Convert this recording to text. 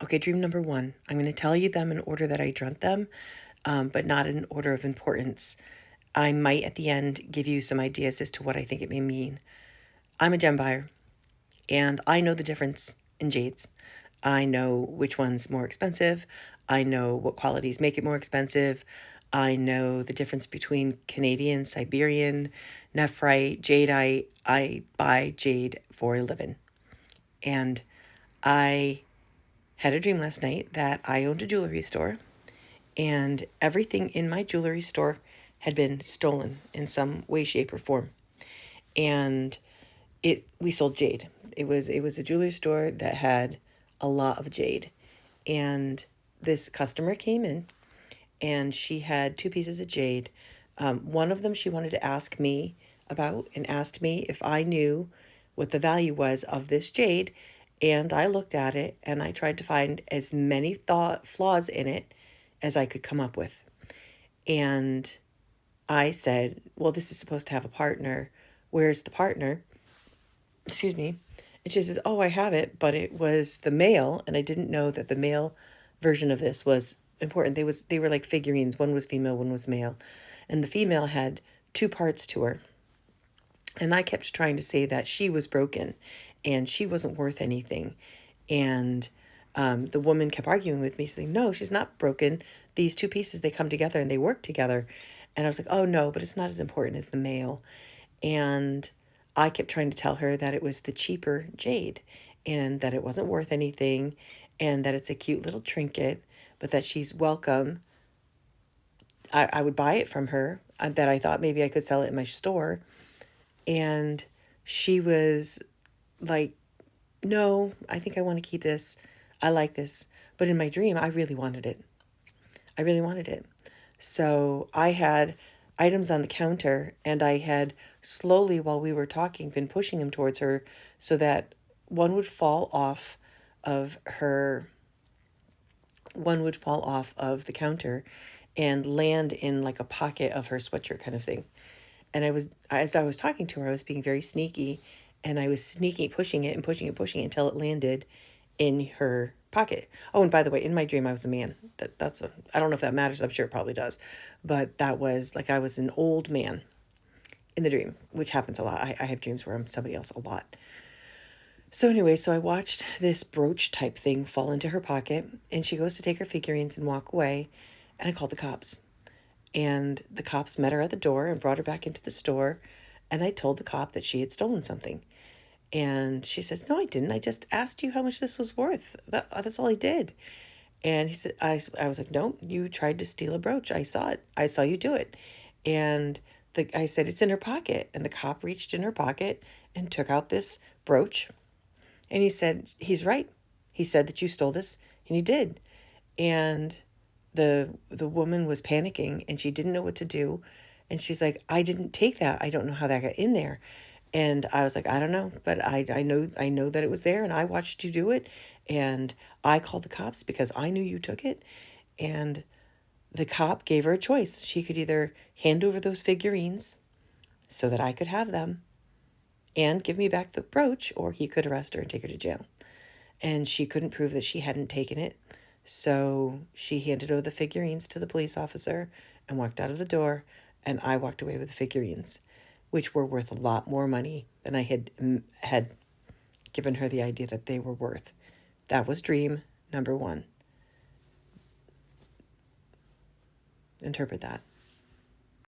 Okay, dream number one. I'm going to tell you them in order that I dreamt them, but not in order of importance. I might at the end give you some ideas as to what I think it may mean. I'm a gem buyer, and I know the difference in jades. I know which one's more expensive. I know what qualities make it more expensive. I know the difference between Canadian, Siberian, nephrite, jadeite. I buy jade for a living. And I had a dream last night that I owned a jewelry store and everything in my jewelry store had been stolen in some way, shape, or form. And we sold jade. It was a jewelry store that had a lot of jade. And this customer came in and she had two pieces of jade. One of them she wanted to ask me about and asked me if I knew what the value was of this jade. And I looked at it and I tried to find as many flaws in it as I could come up with. And I said, well, this is supposed to have a partner. Where's the partner? Excuse me. And she says, oh, I have it, but it was the male. And I didn't know that the male version of this was important. They were like figurines. One was female, one was male. And the female had two parts to her. And I kept trying to say that she was broken and she wasn't worth anything. And the woman kept arguing with me, saying, no, she's not broken. These two pieces, they come together and they work together. And I was like, oh, no, but it's not as important as the male. And I kept trying to tell her that it was the cheaper jade and that it wasn't worth anything and that it's a cute little trinket, but that she's welcome. I would buy it from her, that I thought maybe I could sell it in my store. And she was like, no, I think I want to keep this. I like this. But in my dream, I really wanted it. I really wanted it. So I had items on the counter and I had slowly, while we were talking, been pushing them towards her so that one would fall off of her, one would fall off of the counter and land in like a pocket of her sweatshirt kind of thing. And as I was talking to her, I was being very sneaky and I was sneaky, pushing it and pushing it, pushing it until it landed in her pocket. Oh, and by the way, in my dream, I was a man. I don't know if that matters. I'm sure it probably does. But that was like, I was an old man in the dream, which happens a lot. I have dreams where I'm somebody else a lot. So anyway, so I watched this brooch type thing fall into her pocket and she goes to take her figurines and walk away. And I called the cops. And the cops met her at the door and brought her back into the store. And I told the cop that she had stolen something. And she says, no, I didn't. I just asked you how much this was worth. That's all I did. And he said, I was like, no, you tried to steal a brooch. I saw it. I saw you do it. And I said, it's in her pocket. And the cop reached in her pocket and took out this brooch. And he said, he's right. He said that you stole this. And he did. And the woman was panicking and she didn't know what to do. And she's like, I didn't take that. I don't know how that got in there. And I was like, I don't know, but I know that it was there and I watched you do it. And I called the cops because I knew you took it. And the cop gave her a choice. She could either hand over those figurines so that I could have them and give me back the brooch, or he could arrest her and take her to jail. And she couldn't prove that she hadn't taken it. So she handed over the figurines to the police officer and walked out of the door, and I walked away with the figurines, which were worth a lot more money than I had given her the idea that they were worth. That was dream number one. Interpret that.